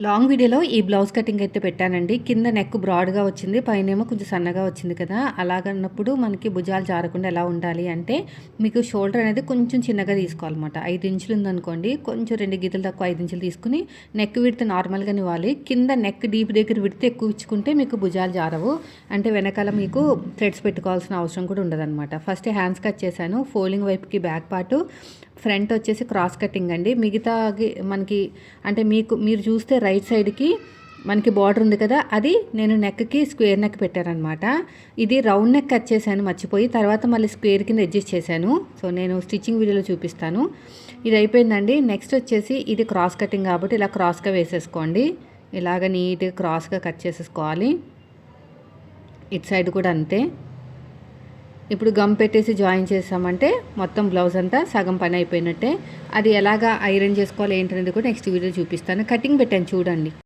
Long వీడియోలో ఈ blouse cutting అయితే పెట్టానండి. కింద నెక్ బ్రాడ్‌గా వచ్చింది. పైనేమో కొంచెం సన్నగా వచ్చింది కదా! అలాగన్నప్పుడు మనకి భుజాలు జారకుండా ఎలా ఉండాలి అంటే, మీకు షోల్డర్ అనేది కొంచెం చిన్నగా తీసుకోవాలన్నమాట. 5 ఇంచులు ఉందనుకోండి, కొంచెం 2 గీతలు తక్కువ 5 ఇంచులు తీసుకొని నెక్ విడ్త్ నార్మల్‌గానే ఇవ్వాలి. కింద నెక్ డీప్ దగ్గర విడ్త్ ఎక్కువ ఇచ్చుకుంటే మీకు భుజాలు జారవు. అంటే వెనకాల మీకు థ్రెడ్స్ పెట్టుకోవాల్సిన అవసరం కూడా ఉండదనమాట. ఫస్ట్ హ్యాండ్స్ కట్ చేశాను. ఫోల్డింగ్ వైపుకి బ్యాక్ పార్టు, ఫ్రంట్ వచ్చేసి క్రాస్ కటింగ్ అండి. మిగతాకి మనకి అంటే మీరు చూస్తే రైట్ సైడ్కి మనకి బార్డర్ ఉంది కదా, అది నేను నెక్కి స్క్వేర్ నెక్ పెట్టానమాట. ఇది రౌండ్ నెక్ కట్ చేశాను మర్చిపోయి, తర్వాత మళ్ళీ స్క్వేర్ కింద అడ్జస్ట్ చేశాను. సో నేను స్టిచ్చింగ్ వీడియోలో చూపిస్తాను. ఇది అయిపోయిందండి. నెక్స్ట్ వచ్చేసి ఇది క్రాస్ కటింగ్ కాబట్టి ఇలా క్రాస్గా వేసేసుకోండి. ఇలాగ నీట్గా క్రాస్గా కట్ చేసేసుకోవాలి. ఇటు సైడ్ కూడా అంతే. ఇప్పుడు గమ్ పెట్టేసి జాయిన్ చేసామంటే మొత్తం బ్లౌజ్ అంతా సగం పని అయిపోయినట్టే. అది ఎలాగా ఐరన్ చేసుకోవాలి ఏంటనేది కూడా నెక్స్ట్ వీడియో చూపిస్తాను. కటింగ్ పెట్టాను చూడండి.